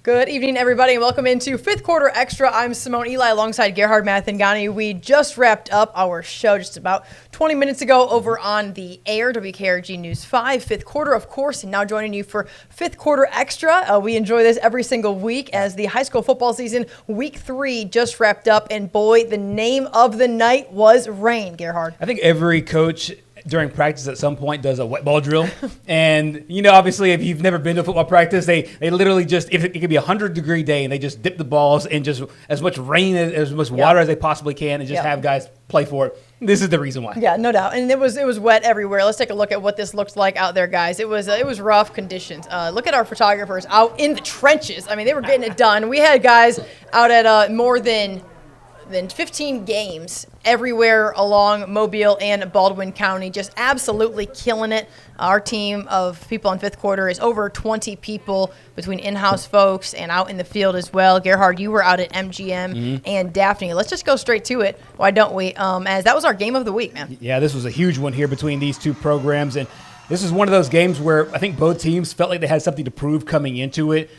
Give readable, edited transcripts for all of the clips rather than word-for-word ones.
Good evening, everybody, and welcome into Fifth Quarter Extra. I'm Simone Eli alongside Gerhard Mathangani. We just wrapped up our show just about 20 minutes ago over on the air, WKRG News 5, Fifth Quarter, of course, and now joining you for Fifth Quarter Extra. We enjoy this every single week as the high school football season, Week 3, just wrapped up, and boy, the name of the night was rain, Gerhard. I think every coach during practice at some point does a wet ball drill. And, obviously, if you've never been to football practice, they literally just, if it could be a 100-degree day, and they just dip the balls in just as much rain, as much water as they possibly can, and just have guys play for it. This is the reason why. Yeah, no doubt. And it was wet everywhere. Let's take a look at what this looks like out there, guys. It was rough conditions. Look at our photographers out in the trenches. I mean, they were getting it done. We had guys out at more than 15 games everywhere along Mobile and Baldwin County, just absolutely killing it. Our team of people in fifth quarter is over 20 people between in-house folks and out in the field as well. Gerhard, you were out at MGM and Daphne. Let's just go straight to it. Why don't we? As that was our game of the week, man. Yeah, this was a huge one here between these two programs. And this is one of those games where I think both teams felt like they had something to prove coming into it.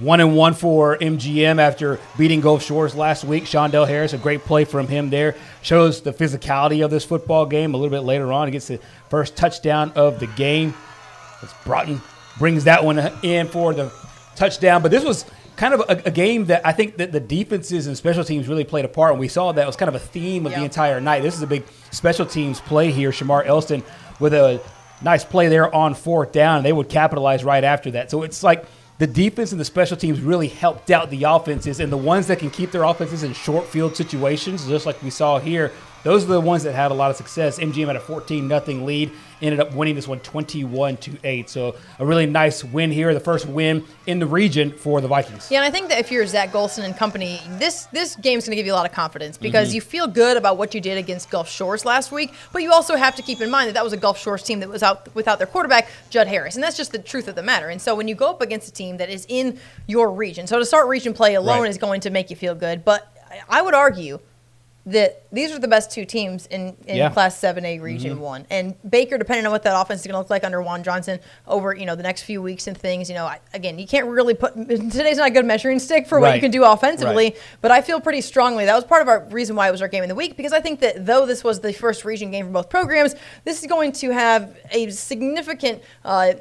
1-1 for MGM after beating Gulf Shores last week. Shondell Harris, a great play from him there. Shows the physicality of this football game a little bit later on. He gets the first touchdown of the game. As Broughton brings that one in for the touchdown. But this was kind of a game that I think that the defenses and special teams really played a part. And we saw that was kind of a theme of the entire night. This is a big special teams play here. Shamar Elston with a nice play there on fourth down. They would capitalize right after that. So it's like the defense and the special teams really helped out the offenses, and the ones that can keep their offenses in short field situations, just like we saw here, those are the ones that had a lot of success. MGM had a 14-0 lead, ended up winning this one 21-8. So a really nice win here, the first win in the region for the Vikings. Yeah, and I think that if you're Zach Golson and company, this game's going to give you a lot of confidence because you feel good about what you did against Gulf Shores last week, but you also have to keep in mind that was a Gulf Shores team that was out without their quarterback, Judd Harris, and that's just the truth of the matter. And so when you go up against a team that is in your region, so to start region play alone is going to make you feel good, but I would argue that these are the best two teams in Class 7A Region 1. And Baker, depending on what that offense is going to look like under Juan Johnson over, the next few weeks and things, again, you can't really today's not a good measuring stick for what you can do offensively, but I feel pretty strongly that was part of our reason why it was our game of the week, because I think that though this was the first region game for both programs, this is going to have a significant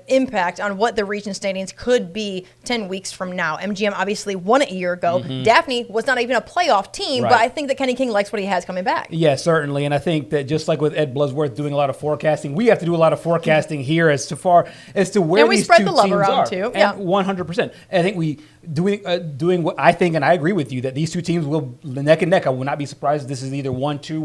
impact on what the region standings could be 10 weeks from now. MGM obviously won it a year ago. Daphne was not even a playoff team, but I think that Kenny King likes what he has coming back. Yeah, certainly. And I think that just like with Ed Bloodworth doing a lot of forecasting, we have to do a lot of forecasting here as far as to where these two teams are. And we spread the love around too. Yeah. 100%. I think we doing what I think, and I agree with you, that these two teams will neck and neck. I will not be surprised if this is either 1-2,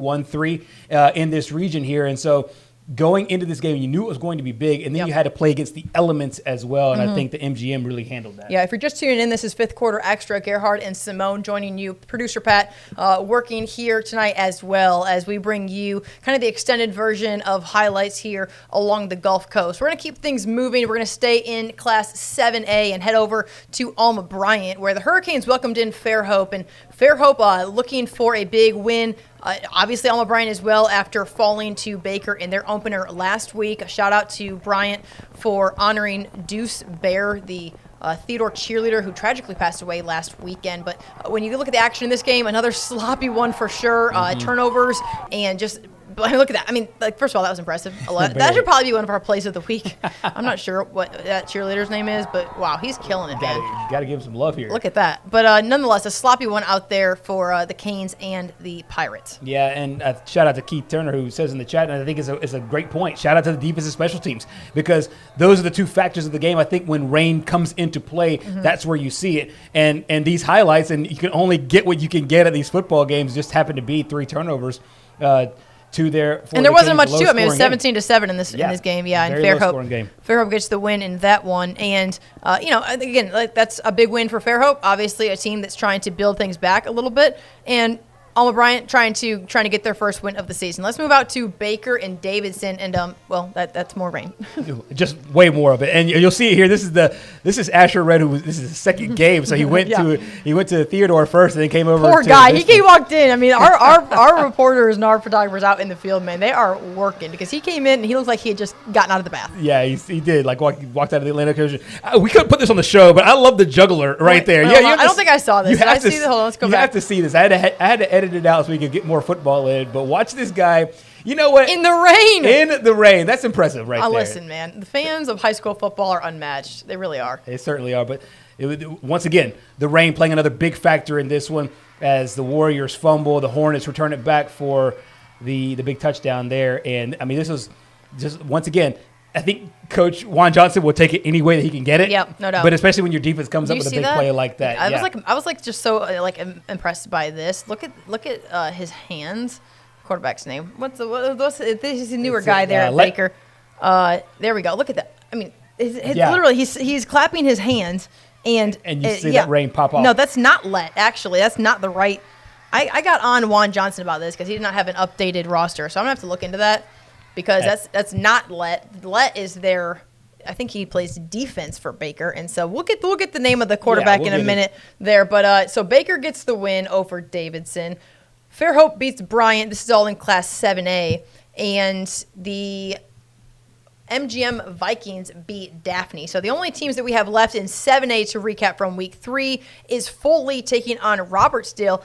1-3 in this region here. And so going into this game, you knew it was going to be big, and then you had to play against the elements as well, and I think the MGM really handled that. Yeah, if you're just tuning in, this is Fifth Quarter Extra. Gerhard and Simone joining you. Producer Pat working here tonight as well as we bring you kind of the extended version of highlights here along the Gulf Coast. We're going to keep things moving. We're going to stay in Class 7A and head over to Alma Bryant, where the Hurricanes welcomed in Fairhope, and Fairhope looking for a big win. Obviously, Alma Bryant as well after falling to Baker in their opener last week. A shout out to Bryant for honoring Deuce Bear, the Theodore cheerleader who tragically passed away last weekend. But when you look at the action in this game, another sloppy one for sure. Turnovers and just look at that. I mean, first of all, that was impressive. That should probably be one of our plays of the week. I'm not sure what that cheerleader's name is, but wow, he's killing it, man. You got to give him some love here. Look at that. But nonetheless, a sloppy one out there for the Canes and the Pirates. Yeah, and shout out to Keith Turner, who says in the chat, and I think it's a great point. Shout out to the defensive special teams, because those are the two factors of the game. I think when rain comes into play, that's where you see it. And these highlights, and you can only get what you can get at these football games, just happen to be 3 turnovers. And there wasn't much to it. I mean, it was 17-7 in this game. Yeah, and Fairhope gets the win in that one. And again, that's a big win for Fairhope. Obviously, a team that's trying to build things back a little bit. And Alma Bryant trying to get their first win of the season. Let's move out to Baker and Davidson, and that's more rain. Just way more of it, and you'll see it here. This is Asher Red, this is his second game, so he went to Theodore first, and then came over. Poor guy, he walked in. I mean, our reporters and our photographers out in the field, man, they are working because he came in and he looked like he had just gotten out of the bath. Yeah, he did. Like walked out of the Atlanta coach. We couldn't put this on the show, but I love the juggler right there. I don't think I saw this. Did I see hold on, let's go back. You have to see this. I had to edit it out so we could get more football in. But watch this guy. You know what? In the rain. In the rain. That's impressive right there. Listen, man. The fans of high school football are unmatched. They really are. They certainly are. But once again, the rain playing another big factor in this one as the Warriors fumble. The Hornets return it back for the big touchdown there. And, I mean, this was just, once again, I think Coach Juan Johnson will take it any way that he can get it. Yep, no doubt. But especially when your defense comes up with a big play like that. I was just so impressed by this. Look at his hands. Quarterback's name. What's this is a newer guy there at Baker. There we go. Look at that. I mean, literally he's clapping his hands and you see that rain pop off. No, that's not Let. Actually, that's not the right. I got on Juan Johnson about this because he did not have an updated roster, so I'm gonna have to look into that. Because that's not Let. Let is their, I think he plays defense for Baker, and so we'll get the name of the quarterback in a minute there. But so Baker gets the win over Davidson. Fairhope beats Bryant. This is all in Class 7A, and the MGM Vikings beat Daphne. So the only teams that we have left in 7A to recap from Week 3 is Foley taking on Robertsdale,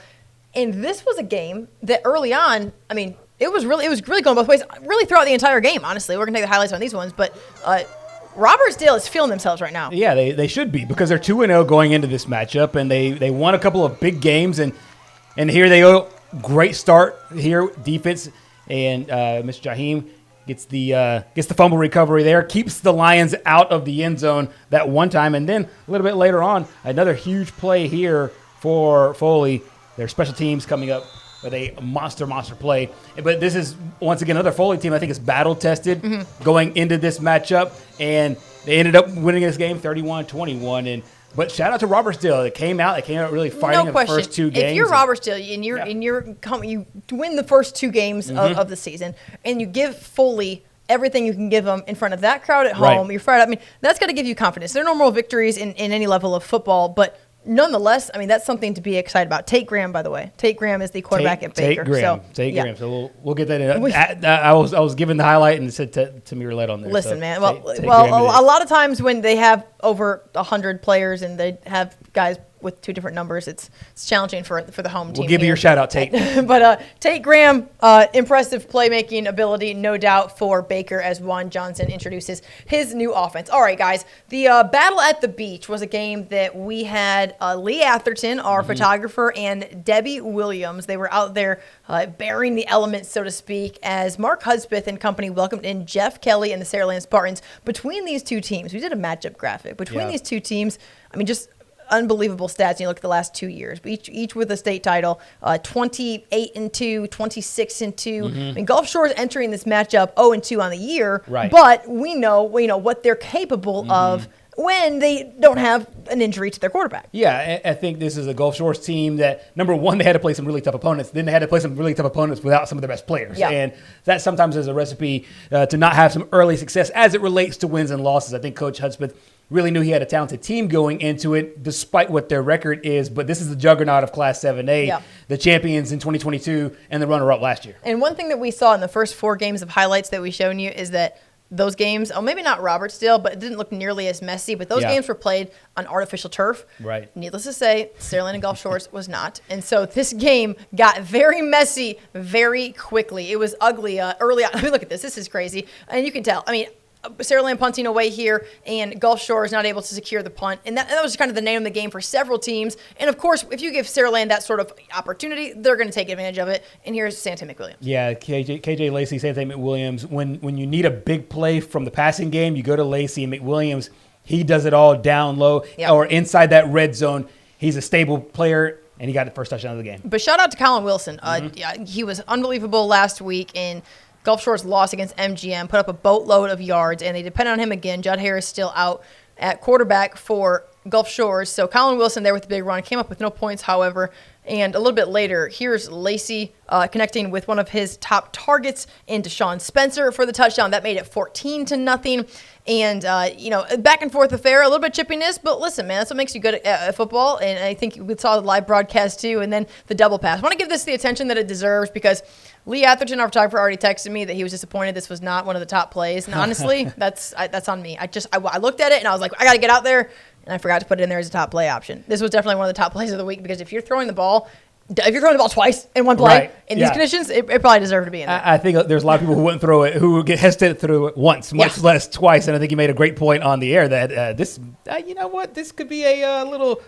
and this was a game that early on, I mean. It was really going both ways, really throughout the entire game, honestly. We're going to take the highlights on these ones, but Robertsdale is feeling themselves right now. Yeah, they should be because they're 2-0 going into this matchup, and they won a couple of big games, and here they go. Great start here, defense, and Mr. Jaheim gets the fumble recovery there, keeps the Lions out of the end zone that one time, and then a little bit later on, another huge play here for Foley. Their special teams coming up with a monster play. But this is, once again, another Foley team I think is battle-tested going into this matchup, and they ended up winning this game 31-21. But shout out to Robertsdale. They came out really fighting in the first two games. If you're Robertsdale and you win the first two games of the season, and you give Foley everything you can give them in front of that crowd at home, you're fired up. I mean, that's got to give you confidence. They're normal victories in any level of football, but nonetheless, I mean, that's something to be excited about. Tate Graham, by the way. Tate Graham is the quarterback at Baker. Tate Graham. So we'll get that in. I was given the highlight and said to me roulette on there. Listen, man. A lot of times when they have over 100 players and they have guys with two different numbers, it's challenging for the home team. We'll give you your shout out, Tate. But Tate Graham, impressive playmaking ability, no doubt, for Baker as Juan Johnson introduces his new offense. All right, guys. The Battle at the Beach was a game that we had Lee Atherton, our photographer, and Debbie Williams. They were out there bearing the elements, so to speak, as Mark Hudspeth and company welcomed in Jeff Kelly and the Saraland Spartans. Between these two teams, we did a matchup graphic. Between these two teams, I mean, just unbelievable stats. And you look at the last 2 years, each with a state title, 28-2, 26-2. I mean, Gulf Shores entering this matchup 0-2 on the year, but we know what they're capable of when they don't have an injury to their quarterback. Yeah, I think this is a Gulf Shores team that, number one, they had to play some really tough opponents. Then they had to play some really tough opponents without some of their best players. Yeah. And that sometimes is a recipe to not have some early success as it relates to wins and losses. I think Coach Hudspeth really knew he had a talented team going into it, despite what their record is. But this is the juggernaut of Class 7A, the champions in 2022 and the runner-up last year. And one thing that we saw in the first 4 games of highlights that we've shown you is that those games, maybe not Robertsdale, but it didn't look nearly as messy. But those games were played on artificial turf. Right. Needless to say, Saraland and Gulf Shores was not. And so this game got very messy very quickly. It was ugly early on. I mean, look at this. This is crazy. And you can tell. I mean, Saraland punting away here, and Gulf Shores not able to secure the punt. And that was kind of the name of the game for several teams. And, of course, if you give Saraland that sort of opportunity, they're going to take advantage of it. And here's Sante McWilliams. Yeah, KJ Lacey, Sante McWilliams. When you need a big play from the passing game, you go to Lacey and McWilliams. He does it all down low or inside that red zone. He's a stable player, and he got the first touchdown of the game. But shout out to Colin Wilson. He was unbelievable last week, and Gulf Shores lost against MGM, put up a boatload of yards, and they depend on him again. Judd Harris still out at quarterback for Gulf Shores. So Colin Wilson there with the big run, came up with no points, however. And a little bit later, here's Lacey connecting with one of his top targets into Sean Spencer for the touchdown. That made it 14-0. And, back and forth affair, a little bit of chippiness. But listen, man, that's what makes you good at football. And I think we saw the live broadcast, too. And then the double pass. I want to give this the attention that it deserves because Lee Atherton, our photographer, already texted me that he was disappointed this was not one of the top plays. And honestly, that's on me. I looked at it, and I was like, I got to get out there. And I forgot to put it in there as a top play option. This was definitely one of the top plays of the week because if you're throwing the ball twice in one play in these conditions, it probably deserved to be in there. I think there's a lot of people who wouldn't throw it, who would get hesitant to throw it once, much less twice. And I think you made a great point on the air that this could be a little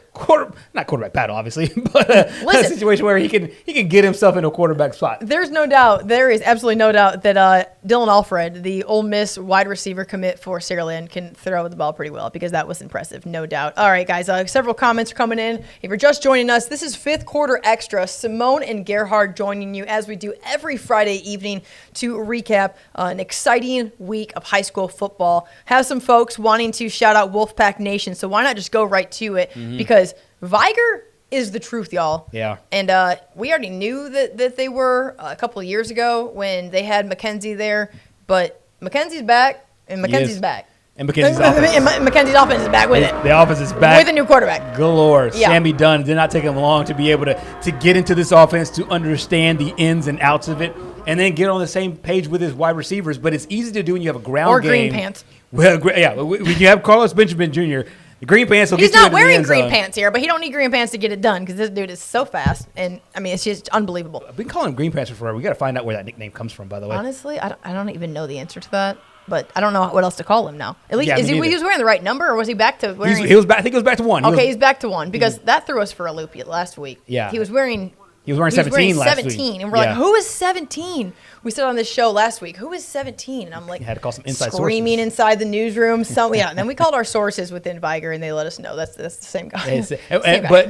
not quarterback battle, obviously, but a situation where he can get himself into a quarterback spot. There is absolutely no doubt that Dylan Alfred, the Ole Miss wide receiver commit for Saraland, can throw the ball pretty well because that was impressive, no doubt. All right, guys, several comments are coming in. If you're just joining us, this is Fifth Quarter Extra. Simone and Gerhard joining you as we do every Friday evening to recap an exciting week of high school football. Have some folks wanting to shout out Wolfpack Nation, so why not just go right to it? Because Viger is the truth, y'all. Yeah. And we already knew that they were a couple of years ago when they had Mackenzie there, but Mackenzie's back, and Mackenzie's back. And Mackenzie's offense. Mackenzie's offense is back with it. The offense is back. With a new quarterback. Galore. Yeah. Sammy Dunn did not take him long to be able to get into this offense, to understand the ins and outs of it, and then get on the same page with his wide receivers. But it's easy to do when you have a ground game. Or green pants. Well, when you have Carlos Benjamin Jr., the green pants will get you He's into not wearing the end zone. green pants here, but he don't need green pants to get it done because this dude is so fast. And, I mean, it's just unbelievable. I've been calling him green pants for forever. We got to find out where that nickname comes from, by the way. Honestly, I don't even know the answer to that. But I don't know what else to call him now. At least, he was wearing the right number, or was he back to wearing? He was back. I think he was back to one. He's back to one because that threw us for a loop last week. Yeah, he was wearing 17 last week. And we're like, who is 17? We said on this show last week, who is 17? And I'm like, had to call some inside screaming sources. Inside the newsroom. And then we called our sources within Viger, and they let us know that's the same guy.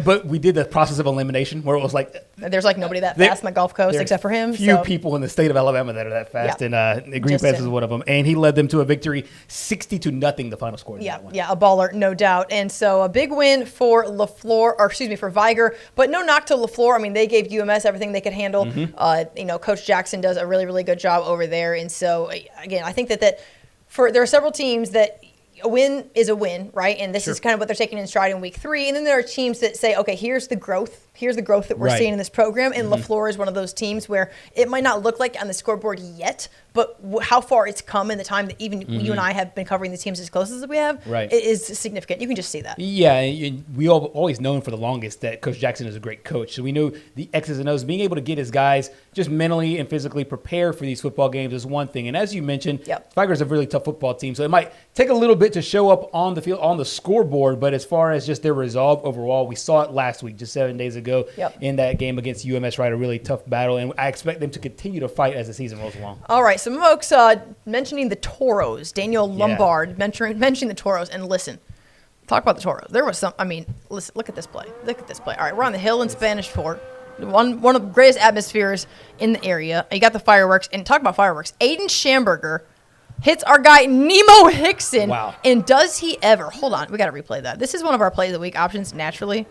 But we did the process of elimination where it was like there's like nobody that fast on the Gulf Coast except for him. Few people in the state of Alabama that are that fast, and Green Pants is one of them. And he led them to a victory, 60-0, the final score. Yeah, a baller, no doubt. And so a big win for for Viger, but no knock to LaFleur. I mean, they gave UMS everything they could handle. Coach Jackson does a really, really good job over there. And so, again, I think that there are several teams that a win is a win, right? And this is kind of what they're taking in stride in week 3. And then there are teams that say, okay, here's the growth that we're seeing in this program. And LaFleur is one of those teams where it might not look like on the scoreboard yet, but how far it's come in the time that even you and I have been covering the teams as close as we have, it is significant. You can just see that. Yeah, we always known for the longest that Coach Jackson is a great coach. So we know the X's and O's, being able to get his guys just mentally and physically prepare for these football games is one thing. And as you mentioned, Viger's a really tough football team. So it might take a little bit to show up on the field, on the scoreboard, but as far as just their resolve overall, we saw it last week, just 7 days ago in that game against UMS, right? A really tough battle. And I expect them to continue to fight as the season rolls along. All right, some folks mentioning the Toros. Daniel Lombard mentioning the Toros. And listen, talk about the Toros. There was some, listen, look at this play. All right, we're on the hill in Spanish Fort. One of the greatest atmospheres in the area. You got the fireworks. And talk about fireworks. Aiden Schamberger hits our guy Nemo Hickson. Wow. And does he ever, hold on, we got to replay that. This is one of our play of the week options naturally.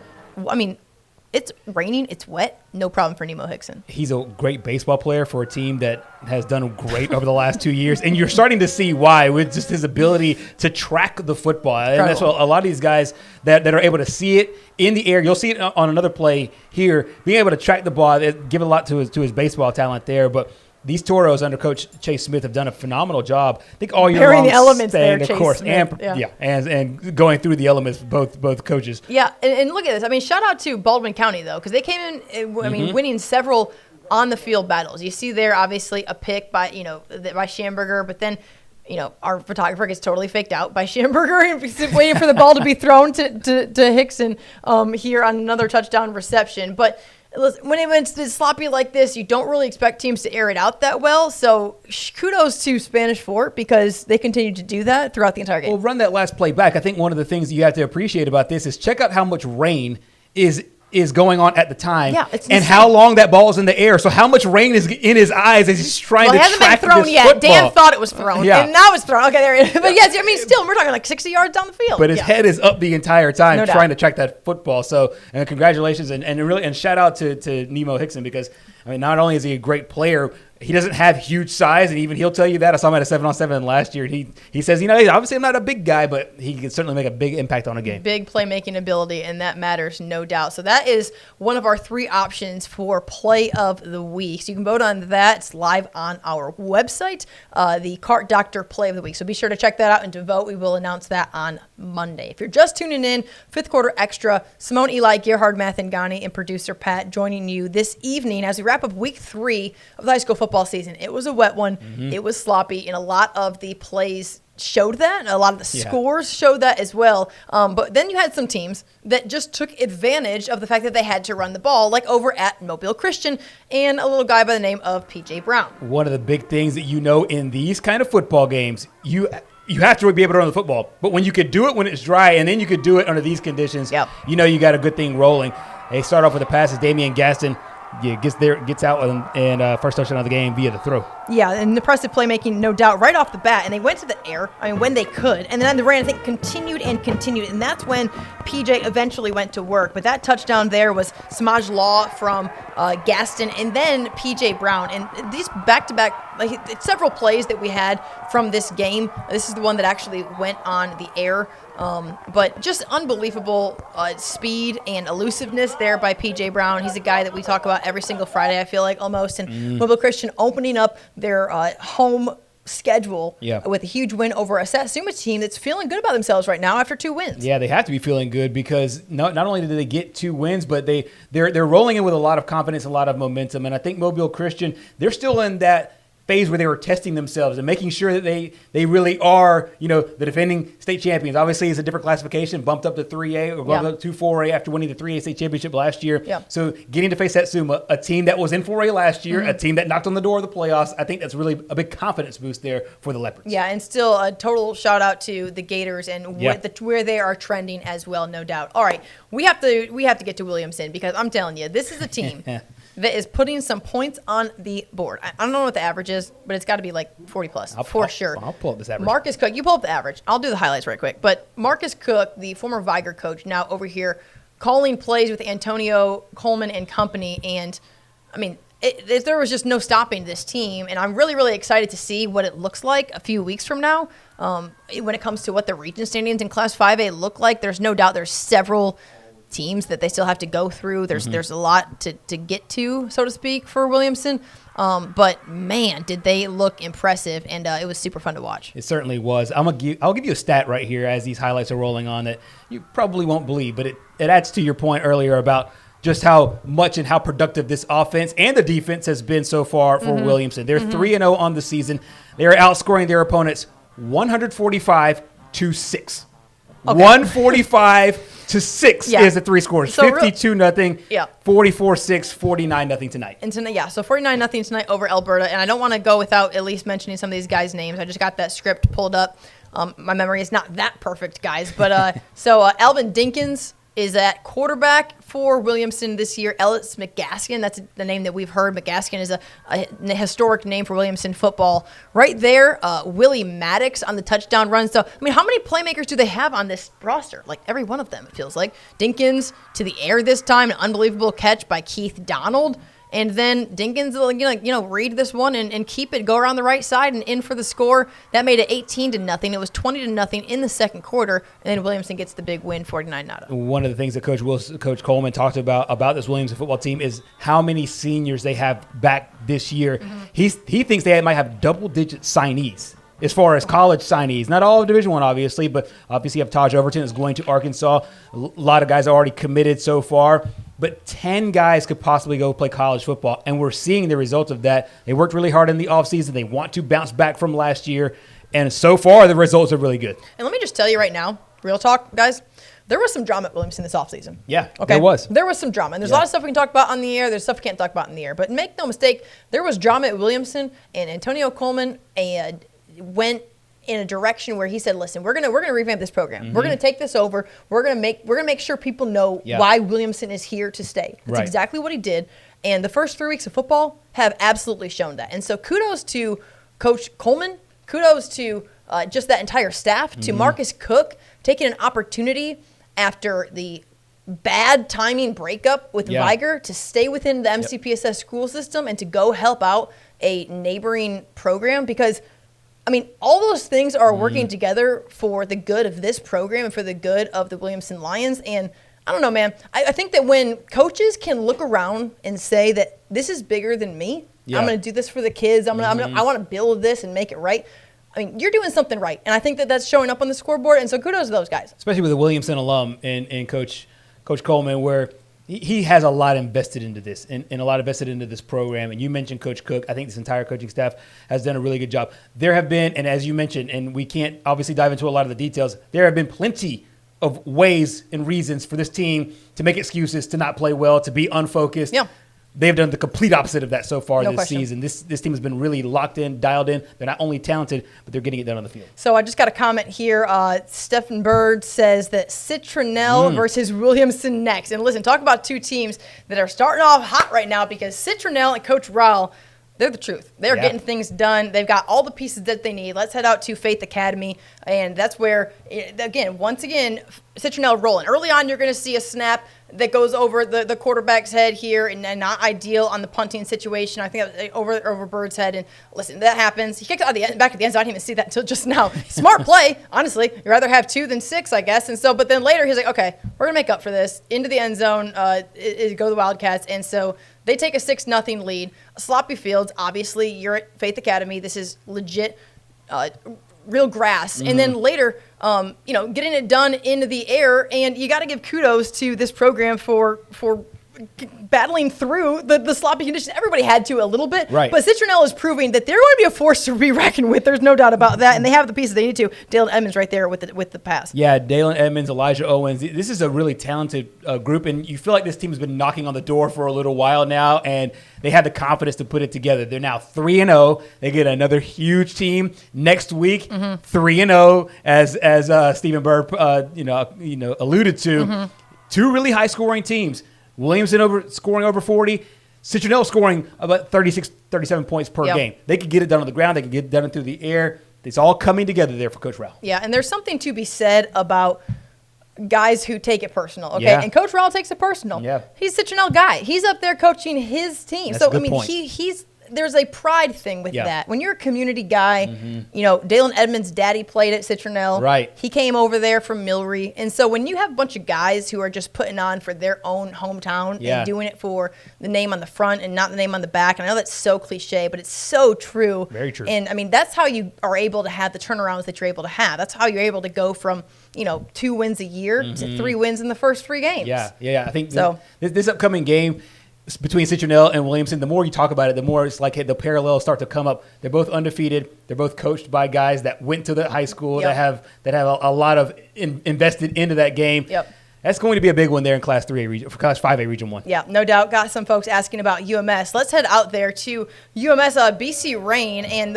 It's raining, it's wet, no problem for Nemo Hickson. He's a great baseball player for a team that has done great over the last 2 years. And you're starting to see why with just his ability to track the football. And that's what a lot of these guys that are able to see it in the air. You'll see it on another play here. Being able to track the ball, give a lot to his baseball talent there. But these Toros under Coach Chase Smith have done a phenomenal job. I think all year long, the elements staying, there, of course, Smith, and going through the elements, both coaches. Yeah, and look at this. Shout out to Baldwin County though, because they came in. Winning several on the field battles. You see there, obviously, a pick by Schamberger, but then our photographer gets totally faked out by Schamberger and waiting for the ball to be thrown to Hickson here on another touchdown reception, but. Listen, when it's sloppy like this, you don't really expect teams to air it out that well. So kudos to Spanish Fort because they continue to do that throughout the entire game. Well, run that last play back. I think one of the things you have to appreciate about this is check out how much rain is is going on at the time, it's and how long that ball is in the air. So how much rain is in his eyes as he's trying to track this football. It hasn't been thrown yet. Dan thought it was thrown, and now it's thrown. Okay, there it is. But yes, I mean, still, we're talking like 60 yards down the field. But his head is up the entire time trying to track that football. So, and congratulations, and shout out to Nemo Hickson, because, I mean, not only is he a great player, he doesn't have huge size, and even he'll tell you that. I saw him at a 7-on-7 last year. And he says, obviously I'm not a big guy, but he can certainly make a big impact on a game. Big playmaking ability, and that matters, no doubt. So that is one of our 3 options for Play of the Week. So you can vote on that. It's live on our website, the Cart Doctor Play of the Week. So be sure to check that out and to vote. We will announce that on Monday. If you're just tuning in, 5th Quarter Extra, Simone, Eli, Gerhard, Mathangani, and producer Pat joining you this evening as we wrap up week 3 of the high school football season. It was a wet one. It was sloppy, and a lot of the plays showed that, and a lot of the scores showed that as well. But then you had some teams that just took advantage of the fact that they had to run the ball, like over at Mobile Christian and a little guy by the name of P.J. Brown. One of the big things that in these kind of football games, you have to be able to run the football. But when you could do it when it's dry, and then you could do it under these conditions, you got a good thing rolling. They start off with the passes. Damian Gaston gets out and first touchdown of the game via the throw. Yeah, and impressive playmaking, no doubt, right off the bat. And they went to the air, when they could. And then on the run, I think, continued. And that's when PJ eventually went to work. But that touchdown there was Samaj Law from Gaston, and then PJ Brown. And these back-to-back, several plays that we had from this game. This is the one that actually went on the air. But just unbelievable speed and elusiveness there by P.J. Brown. He's a guy that we talk about every single Friday, I feel like, almost. And Mobile Christian opening up their home schedule with a huge win over a Satsuma team that's feeling good about themselves right now after 2 wins. Yeah, they have to be feeling good, because not only did they get 2 wins, but they're rolling in with a lot of confidence, a lot of momentum. And I think Mobile Christian, they're still in that phase where they were testing themselves and making sure that they really are, the defending state champions. Obviously, it's a different classification, bumped up to 3A or bumped up to 4A after winning the 3A state championship last year. Yeah. So getting to face Satsuma, a team that was in 4A last year, a team that knocked on the door of the playoffs, I think that's really a big confidence boost there for the Leopards. Yeah, and still a total shout out to the Gators and where they are trending as well, no doubt. All right, we have to get to Williamson, because I'm telling you, this is a team that is putting some points on the board. I don't know what the average is, but it's got to be like 40 plus for sure. I'll pull up this average. Marcus Cook, you pull up the average. I'll do the highlights right quick. But Marcus Cook, the former Viger coach, now over here calling plays with Antonio Coleman and company. And, I mean, there was just no stopping this team. And I'm really, really excited to see what it looks like a few weeks from now when it comes to what the region standings in Class 5A look like. There's no doubt there's several teams that they still have to go through. There's a lot to get to, so to speak, for Williamson. But man, did they look impressive, and it was super fun to watch. It certainly was. I'll give you a stat right here as these highlights are rolling on that you probably won't believe, but it adds to your point earlier about just how much and how productive this offense and the defense has been so far for Williamson. They're 3-0 on the season. They are outscoring their opponents 145-6. Okay. 145-6 is the 3 scores. So 52-0, 44-6, 49-0 tonight. And tonight, so 49-0 tonight over Alberta. And I don't want to go without at least mentioning some of these guys' names. I just got that script pulled up. My memory is not that perfect, guys. But Alvin Dinkins is at quarterback for Williamson this year. Ellis McGaskian, that's the name that we've heard. McGaskian is a historic name for Williamson football. Right there, Willie Maddox on the touchdown run. So, I mean, how many playmakers do they have on this roster? Like, every one of them, it feels like. Dinkins to the air this time, an unbelievable catch by Keith Donald. And then Dinkins will, read this one and keep it, go around the right side and in for the score. That made it 18-0. It was 20-0 in the second quarter, and then Williamson gets the big win, 49-0. One of the things that Coach Coleman talked about this Williamson football team is how many seniors they have back this year. He thinks they might have double-digit signees as far as college signees. Not all of Division I, obviously, but obviously you have Taj Overton is going to Arkansas. A lot of guys are already committed so far. But 10 guys could possibly go play college football, and we're seeing the result of that. They worked really hard in the offseason. They want to bounce back from last year, and so far the results are really good. And let me just tell you right now, real talk, guys, there was some drama at Williamson this offseason. Yeah, okay? There was. There was some drama, and there's a lot of stuff we can talk about on the air. There's stuff we can't talk about in the air. But make no mistake, there was drama at Williamson, and Antonio Coleman went in a direction where he said, "Listen, we're gonna revamp this program. We're gonna take this over. We're gonna make sure people know why Williamson is here to stay." That's exactly what he did. And the first 3 weeks of football have absolutely shown that. And so kudos to Coach Coleman. Kudos to just that entire staff, to Marcus Cook taking an opportunity after the bad timing breakup with Viger to stay within the MCPSS school system and to go help out a neighboring program, because I mean, all those things are working together for the good of this program and for the good of the Williamson Lions. And I don't know, man. I think that when coaches can look around and say that this is bigger than me, I'm going to do this for the kids. I want to build this and make it right. I mean, you're doing something right. And I think that that's showing up on the scoreboard. And so kudos to those guys. Especially with a Williamson alum and Coach Coleman, where he has a lot invested into this and a lot invested into this program. And you mentioned Coach Cook. I think this entire coaching staff has done a really good job. There have been, and as you mentioned, and we can't obviously dive into a lot of the details, there have been plenty of ways and reasons for this team to make excuses, to not play well, to be unfocused. Yeah. They've done the complete opposite of that so far this season. This team has been really locked in, dialed in. They're not only talented, but they're getting it done on the field. So I just got a comment here. Stephen Bird says that Citronelle versus Williamson next. And listen, talk about two teams that are starting off hot right now, because Citronelle and Coach Rowell, they're the truth. They're getting things done. They've got all the pieces that they need. Let's head out to Faith Academy. And that's where, once again, Citronelle rolling. Early on, you're going to see a snap that goes over the quarterback's head here, and not ideal on the punting situation. I think that was over Bird's head. And listen, that happens. He kicked it out back at the end zone. I didn't even see that until just now. Smart play, honestly. You'd rather have 2 than 6, I guess. And so, but then later he's like, okay, we're going to make up for this. Into the end zone, go the Wildcats. And so they take a 6-0 lead. Sloppy fields. Obviously, you're at Faith Academy. This is legit, real grass. And then later, getting it done into the air. And you got to give kudos to this program for battling through the sloppy conditions. Everybody had to a little bit. Right. But Citronelle is proving that they're going to be a force to be reckoned with. There's no doubt about that. And they have the pieces they need to. Dalen Edmonds right there with the pass. Yeah, Dalen Edmonds, Elijah Owens. This is a really talented group, and you feel like this team has been knocking on the door for a little while now, and they had the confidence to put it together. They're now 3-0. They get another huge team next week. 3-0, as Stephen Bird alluded to. 2 really high scoring teams. Williamson scoring over 40. Citronelle scoring about 36, 37 points per game. They could get it done on the ground. They could get it done through the air. It's all coming together there for Coach Rowell. Yeah, and there's something to be said about guys who take it personal, okay? Yeah. And Coach Rowell takes it personal. Yeah. He's a Citronelle guy. He's up there coaching his team. That's a good point. He's there's a pride thing with that. When you're a community guy, Dalen Edmonds' daddy played at Citronelle. Right. He came over there from Milry. And so when you have a bunch of guys who are just putting on for their own hometown and doing it for the name on the front and not the name on the back, and I know that's so cliche, but it's so true. Very true. And, I mean, that's how you are able to have the turnarounds that you're able to have. That's how you're able to go from, 2 wins a year to 3 wins in the first 3 games. Yeah. I think this upcoming game between Citronelle and Williamson, the more you talk about it, the more it's like the parallels start to come up. They're both undefeated. They're both coached by guys that went to the high school that have a lot of invested into that game. Yep. That's going to be a big one there in Class 5A Region 1. Yeah, no doubt. Got some folks asking about UMS. Let's head out there to UMS BC Rain. And,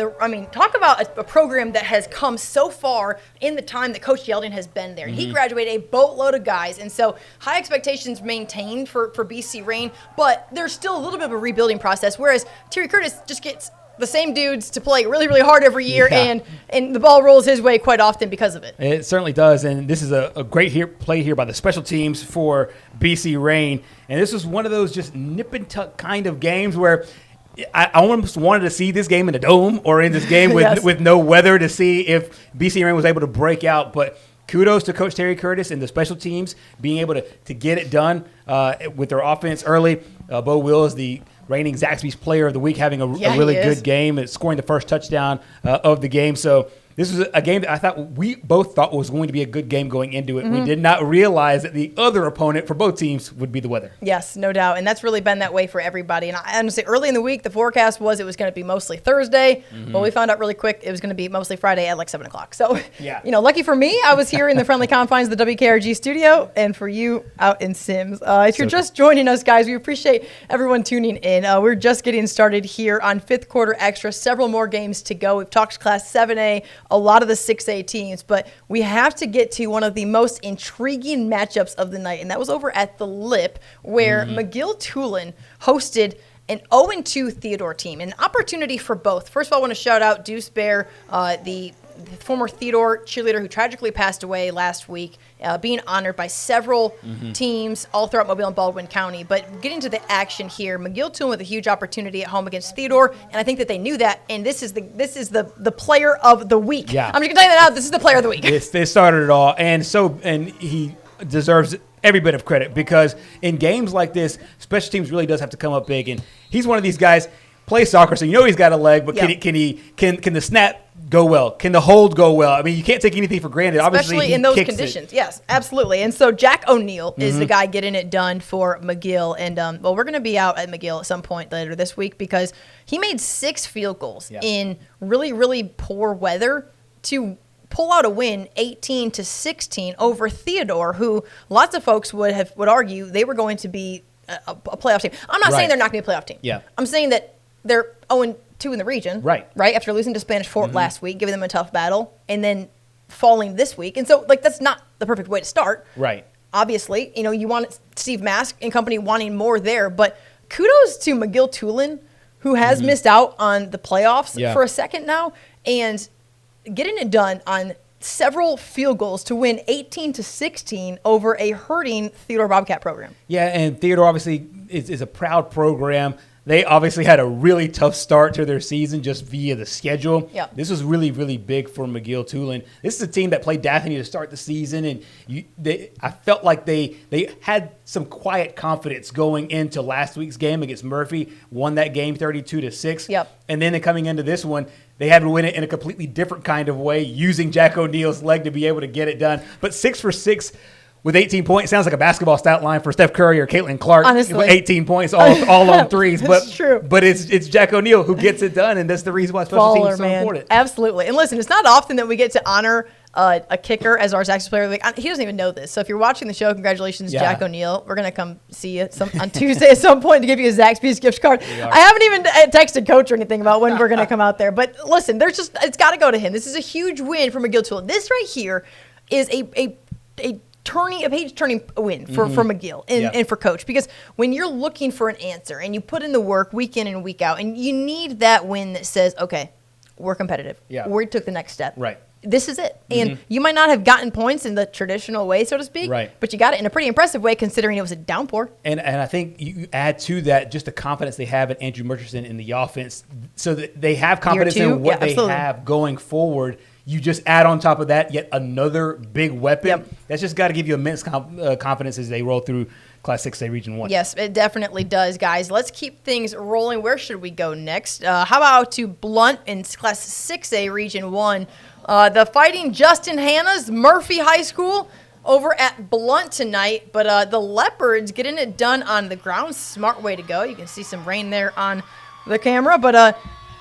talk about a program that has come so far in the time that Coach Yeldon has been there. He graduated a boatload of guys. And so high expectations maintained for BC Rain, but there's still a little bit of a rebuilding process, whereas Terry Curtis just gets the same dudes to play really, really hard every year, and the ball rolls his way quite often because of it. It certainly does, and this is a great play here by the special teams for BC Rain. And this was one of those just nip and tuck kind of games where I almost wanted to see this game in a dome or in this game with no weather to see if BC Rain was able to break out. But kudos to Coach Terry Curtis and the special teams being able to get it done with their offense early. Bo Wills, the reigning Zaxby's Player of the Week, having a really good game and scoring the first touchdown of the game. So this was a game that we both thought was going to be a good game going into it. We did not realize that the other opponent for both teams would be the weather. Yes, no doubt. And that's really been that way for everybody. And I honestly, early in the week, the forecast was it was going to be mostly Thursday. Well, we found out really quick it was going to be mostly Friday at like 7 o'clock. So, lucky for me, I was here in the friendly confines of the WKRG studio, and for you out in Sims. If you're just joining us, guys, we appreciate everyone tuning in. We're just getting started here on Fifth Quarter Extra. Several more games to go. We've talked Class 7A a lot of the 6A teams, but we have to get to one of the most intriguing matchups of the night, and that was over at the Lip, where McGill-Tulane hosted an 0-2 Theodore team, an opportunity for both. First of all, I want to shout out Deuce Bear, the former Theodore cheerleader who tragically passed away last week, being honored by several teams all throughout Mobile and Baldwin County. But getting to the action here, McGill-Tulane with a huge opportunity at home against Theodore, and I think that they knew that, and this is the player of the week. Yeah. I'm just going to tell you that now. This is the player of the week. They started it all, and he deserves every bit of credit, because in games like this, special teams really does have to come up big, and he's one of these guys. Play soccer, so he's got a leg, but can the snap go well? Can the hold go well? I mean, you can't take anything for granted. Especially Obviously, in those conditions. Yes, absolutely. And so Jack O'Neill is the guy getting it done for McGill. And, we're going to be out at McGill at some point later this week because he made 6 field goals in really, really poor weather to pull out a win 18-16 over Theodore, who lots of folks would argue they were going to be a playoff team. I'm not saying they're not going to be a playoff team. Yeah. I'm saying that they're 0-2 in the region. Right. After losing to Spanish Fort last week, giving them a tough battle, and then falling this week. And so, that's not the perfect way to start. Right. Obviously, you want Steve Mask and company wanting more there. But kudos to McGill-Tulane, who has missed out on the playoffs for a second now, and getting it done on several field goals to win 18-16 over a hurting Theodore Bobcat program. Yeah, and Theodore obviously is a proud program. They obviously had a really tough start to their season just via the schedule. Yep. This was really, really big for McGill-Tulane. This is a team that played Daphne to start the season, and I felt like they had some quiet confidence going into last week's game against Murphy, won that game 32-6. Yep. And then coming into this one, they had to win it in a completely different kind of way, using Jack O'Neill's leg to be able to get it done. But 6 for 6 with 18 points sounds like a basketball stat line for Steph Curry or Caitlin Clark. Honestly, with 18 points all on threes. But true. But it's Jack O'Neill who gets it done, and that's the reason why special teams is so important. Absolutely. And listen, it's not often that we get to honor a kicker as our Zaxby's player of the week. He doesn't even know this. So if you're watching the show, congratulations, Jack O'Neill. We're going to come see you on Tuesday at some point to give you a Zaxby's gift card. I haven't even texted Coach or anything about when we're going to come out there. But listen, it's got to go to him. This is a huge win for McGill-Tulane. This right here is a page-turning win for McGill and for Coach, because when you're looking for an answer and you put in the work week in and week out, and you need that win that says, okay, we're competitive. Yeah. We took the next step. Right. This is it. And you might not have gotten points in the traditional way, so to speak, but you got it in a pretty impressive way considering it was a downpour. And I think you add to that just the confidence they have in Andrew Murchison in the offense, so that they have confidence in what they have going forward. You just add on top of that yet another big weapon. Yep. That's just got to give you immense confidence as they roll through Class 6A Region 1. Yes, it definitely does, guys. Let's keep things rolling. Where should we go next? How about to Blunt in Class 6A Region 1? The Fighting Justin Hannah's Murphy High School over at Blunt tonight. But the Leopards getting it done on the ground. Smart way to go. You can see some rain there on the camera. But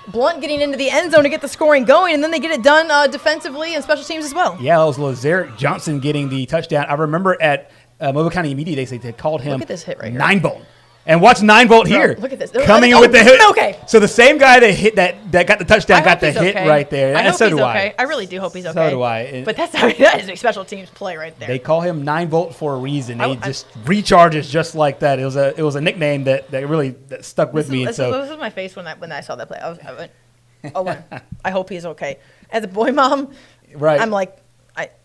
Blunt getting into the end zone to get the scoring going, and then they get it done defensively and special teams as well. Yeah, it was Lazarick Johnson getting the touchdown. I remember at Mobile County Media Days, they called him 9-Bolt. And watch 9-Bolt here. Look at this. Coming in with the hit. Okay. So the same guy that hit that got the touchdown got the hit right there. And so do I. I really do hope he's okay. So do I. But that is a special teams play right there. They call him 9-Volt for a reason. He just recharges just like that. It was a nickname that really stuck with me. This was my face when I saw that play. I went, oh, I hope he's okay. As a boy mom, I'm like,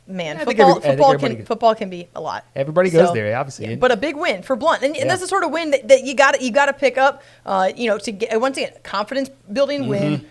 football can be a lot. Everybody goes there, obviously. Yeah, but a big win for Blunt, and that's the sort of win that you got to pick up. To get once again confidence building win.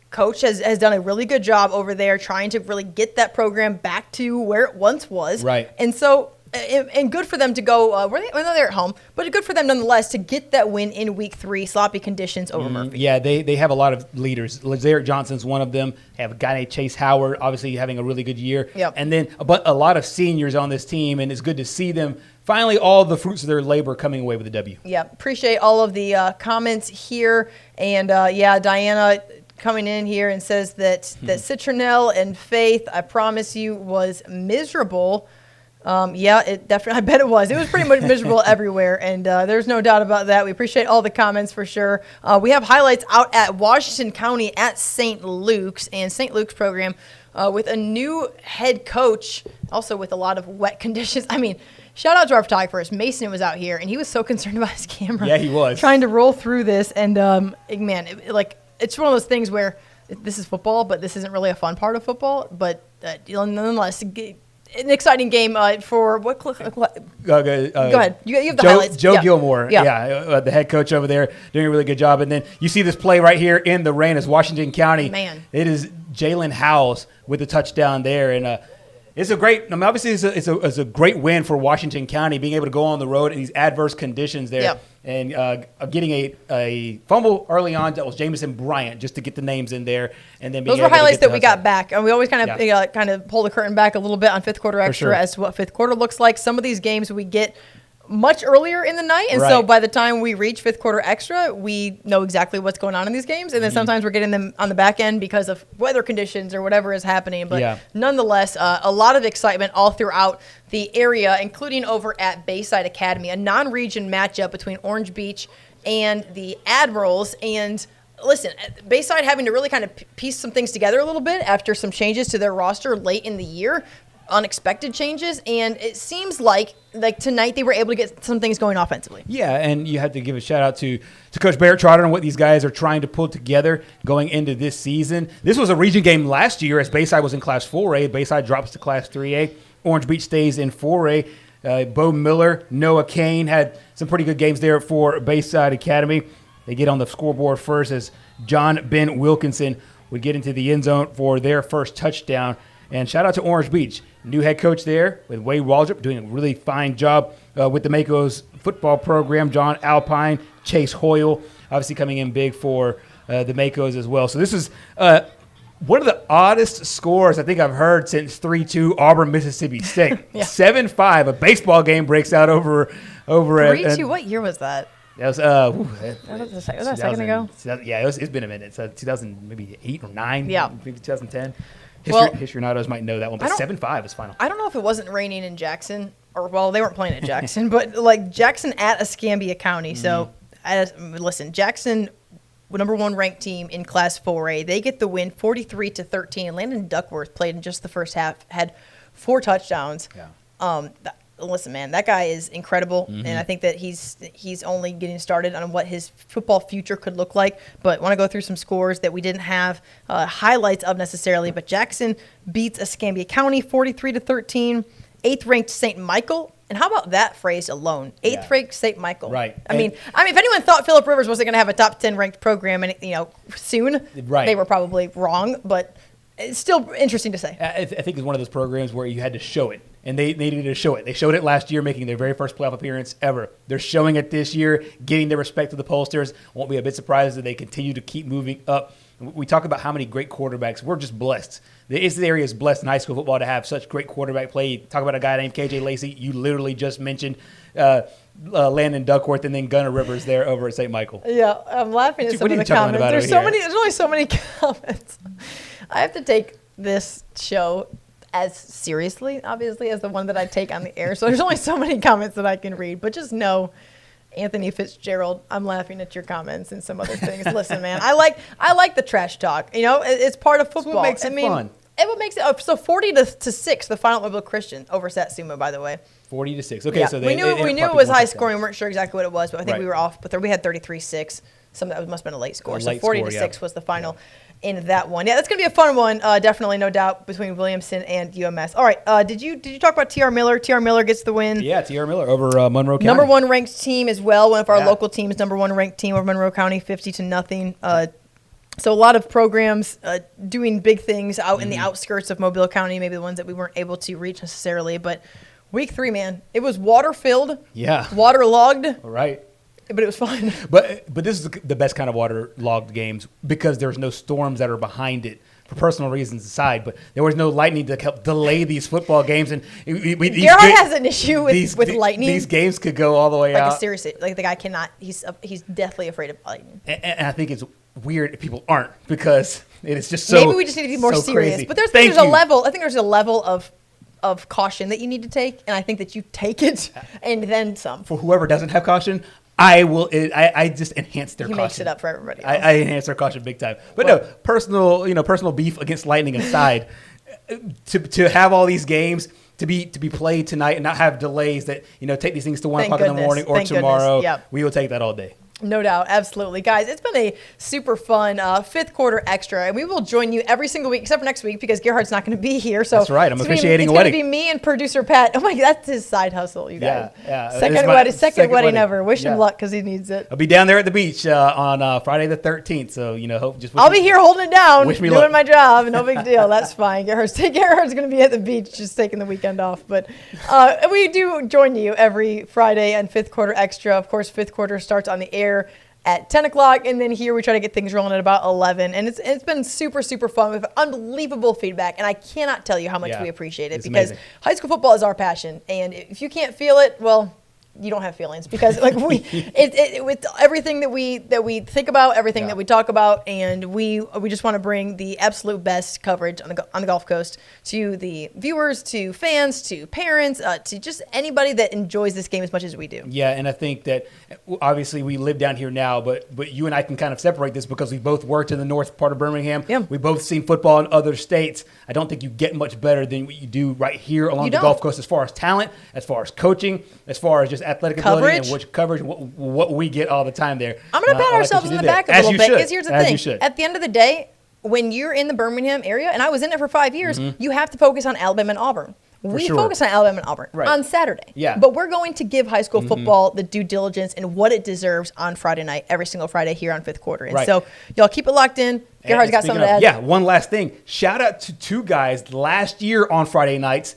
Coach has done a really good job over there trying to really get that program back to where it once was. Right, and so. And good for them to go, they're at home, but good for them nonetheless to get that win in week 3, sloppy conditions over Murphy. Yeah, they have a lot of leaders. Lazarick Johnson's one of them. They have a guy named Chase Howard, obviously having a really good year. Yep. And then a lot of seniors on this team, and it's good to see them finally all the fruits of their labor coming away with a W. Yeah, appreciate all of the comments here. And, Diana coming in here and says that Citronelle and Faith, I promise you, was miserable. Yeah, it definitely. I bet it was. It was pretty much miserable everywhere, and there's no doubt about that. We appreciate all the comments for sure. We have highlights out at Washington County at St. Luke's, and St. Luke's program with a new head coach, also with a lot of wet conditions. I mean, shout out to our photographers. Mason was out here, and he was so concerned about his camera. Yeah, he was trying to roll through this, and man, it's one of those things where this is football, but this isn't really a fun part of football. But nonetheless. An exciting game for what? Go ahead. You have the highlights. Joe Gilmore, the head coach over there, doing a really good job. And then you see this play right here in the rain as Washington County. Man, it is Jalen Howells with the touchdown there, and it's a great. I mean, obviously, it's a great win for Washington County, being able to go on the road in these adverse conditions there. Yep. And getting a fumble early on, that was Jamison Bryant, just to get the names in there, and then those were highlights that we got back, and we always kind of pull the curtain back a little bit on fifth quarter extra as to what fifth quarter looks like. Some of these games we get much earlier in the night, and so by the time we reach fifth quarter extra, we know exactly what's going on in these games, and then sometimes we're getting them on the back end because of weather conditions or whatever is happening. But nonetheless, a lot of excitement all throughout the area, including over at Bayside Academy, a non-region matchup between Orange Beach and the Admirals. And listen, Bayside having to really kind of piece some things together a little bit after some changes to their roster late in the year. Unexpected changes, and it seems like tonight they were able to get some things going offensively. Yeah, and you have to give a shout out to Coach Barrett Trotter and what these guys are trying to pull together going into this season. This was a region game last year as Bayside was in Class 4A. Bayside drops to Class 3A. Orange Beach stays in 4A. Bo Miller, Noah Kane had some pretty good games there for Bayside Academy. They get on the scoreboard first as John Ben Wilkinson would get into the end zone for their first touchdown. And shout out to Orange Beach. New head coach there with Wade Waldrop doing a really fine job with the Maco's football program. John Alpine, Chase Hoyle, obviously coming in big for the Maco's as well. So this is one of the oddest scores I think I've heard since 3-2 Auburn, Mississippi State. 7-5, a baseball game breaks out over 3-2, what year was that? That was was that a second ago? Yeah, it's been a minute. It's 2000, maybe 8 or 9, maybe 2010. Histrionitos might know that one, but 7-5 is final. I don't know if it wasn't raining in Jackson, or they weren't playing at Jackson, but Jackson at Escambia County. So, listen, Jackson, number 1 ranked team in Class 4A, they get the win 43-13. Landon Duckworth played in just the first half, had 4 touchdowns. Yeah. Listen, man, that guy is incredible, and I think that he's only getting started on what his football future could look like. But I want to go through some scores that we didn't have highlights of necessarily. But Jackson beats Escambia County 43-13. 8th-ranked St. Michael. And how about that phrase alone? 8th-ranked St. Michael. Right. I mean, if anyone thought Phillip Rivers wasn't going to have a top 10 ranked program, and soon, they were probably wrong. But it's still interesting to say. I think it's one of those programs where you had to show it. And they needed to show it. They showed it last year, making their very first playoff appearance ever. They're showing it this year, getting the respect of the pollsters. Won't be a bit surprised that they continue to keep moving up. We talk about how many great quarterbacks. We're just blessed. The area is blessed in high school football to have such great quarterback play. Talk about a guy named KJ Lacey. You literally just mentioned Landon Duckworth and then Gunnar Rivers there over at St. Michael. Yeah, I'm laughing at some of the comments. There's only so many comments. I have to take this show as seriously, obviously, as the one that I take on the air. So there's only so many comments that I can read. But just know, Anthony Fitzgerald, I'm laughing at your comments and some other things. Listen, man, I like the trash talk. It's part of football. That's what makes it fun. What makes it so 40-6, the final Mobile Christian over Satsuma, by the way. 40-6. Okay, so we knew it was high scoring. We weren't sure exactly what it was, but I think we were off. But we had 33-6. That must have been a late score. So 40-6 was the final. In that one. Yeah, that's going to be a fun one, definitely, no doubt, between Williamson and UMS. All right, did you talk about T.R. Miller? T.R. Miller gets the win. Yeah, T.R. Miller over Monroe County. Number 1 ranked team as well. One of our local teams, number 1 ranked team over Monroe County, 50-0. So a lot of programs doing big things out in the outskirts of Mobile County, maybe the ones that we weren't able to reach necessarily. But week 3, man, it was water-filled, waterlogged. All right. But it was fun. But this is the best kind of waterlogged games because there's no storms that are behind it for personal reasons aside. But there was no lightning to help delay these football games. And Gerhard has an issue with lightning. These games could go all the way out. Seriously, the guy cannot. He's deathly afraid of lightning. And I think it's weird if people aren't because it is just so. Maybe we just need to be more serious. Crazy. But there's a level. I think there's a level of of caution that you need to take, and I think that you take it and then some. For whoever doesn't have caution, I just enhance their He caution. makes it up for everybody else. I enhance their caution big time. But no, personal beef against Lightning aside, to have all these games to be played tonight and not have delays that take these things to 1 o'clock in the morning or tomorrow, we will take that all day. No doubt. Absolutely. Guys, it's been a super fun fifth quarter extra, and we will join you every single week except for next week because Gerhard's not going to be here. So that's right. I'm officiating a wedding. It's going to be me and producer Pat. Oh, my God. That's his side hustle, you guys. Yeah. Second wedding ever. Wish him luck because he needs it. I'll be down there at the beach on Friday the 13th. So, I'll be here holding it down, doing my job. No big deal. That's fine. Gerhard's going to be at the beach just taking the weekend off. But we do join you every Friday and fifth quarter extra. Of course, fifth quarter starts on the air at 10 o'clock, and then here we try to get things rolling at about 11. And it's been super, super fun with unbelievable feedback, and I cannot tell you how much we appreciate it because amazing. High school football is our passion, and if you can't feel it, well, you don't have feelings because with everything that we think about, everything that we talk about, and we just want to bring the absolute best coverage on the Gulf Coast to the viewers, to fans, to parents, to just anybody that enjoys this game as much as we do. Yeah, and I think that obviously we live down here now, but you and I can kind of separate this because we both worked in the north part of Birmingham. Yeah. We both seen football in other states. I don't think you get much better than what you do right here along the Gulf Coast as far as talent, as far as coaching, as far as just athletic ability and which coverage, what we get all the time there. I'm going to pat ourselves in the back a little bit because here's the thing. At the end of the day, when you're in the Birmingham area, and I was in it for 5 years, you have to focus on Alabama and Auburn. We focus on Alabama and Auburn on Saturday. Yeah. But we're going to give high school football the due diligence and what it deserves on Friday night, every single Friday here on fifth quarter. And so y'all keep it locked in. Gerhard's got something to add. Yeah, one last thing. Shout out to two guys last year on Friday nights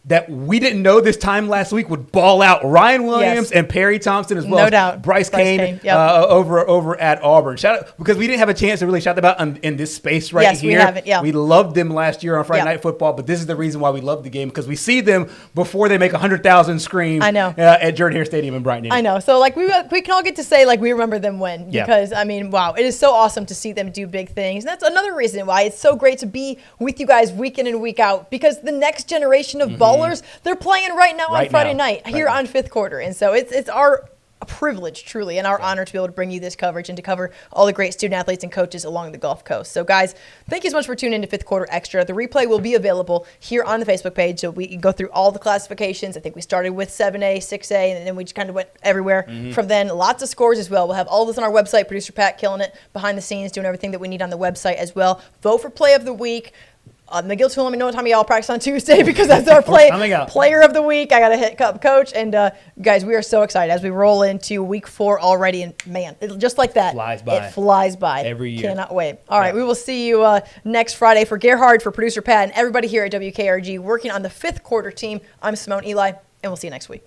that we didn't know this time last week would ball out. Ryan Williams and Perry Thompson as well. No doubt. Bryce Kane over at Auburn. Shout out because we didn't have a chance to really shout them out in this space here. Yes, we haven't. Yeah. We loved them last year on Friday Night Football, but this is the reason why we love the game because we see them before they make 100,000 scream. I know. At Jordan-Hare Stadium in Brighton. I know. So we can all get to say we remember them when because wow, it is so awesome to see them do big things. And that's another reason why it's so great to be with you guys week in and week out because the next generation of ballers, they're playing right now on Friday night here on fifth quarter. And so it's our privilege, truly, and our honor to be able to bring you this coverage and to cover all the great student athletes and coaches along the Gulf Coast. So, guys, thank you so much for tuning into Fifth Quarter Extra. The replay will be available here on the Facebook page, so we can go through all the classifications. I think we started with 7A, 6A, and then we just kind of went everywhere. From then, lots of scores as well. We'll have all this on our website. Producer Pat killing it behind the scenes, doing everything that we need on the website as well. Vote for Play of the Week. McGill's going to let me know what time y'all practice on Tuesday because that's our player of the week. I got to hit coach. And guys, we are so excited as we roll into week 4 already. And man, just like that, it flies by every year. Cannot wait. All right, we will see you next Friday. For Gerhard, for producer Pat, and everybody here at WKRG working on the fifth quarter team, I'm Simone Eli, and we'll see you next week.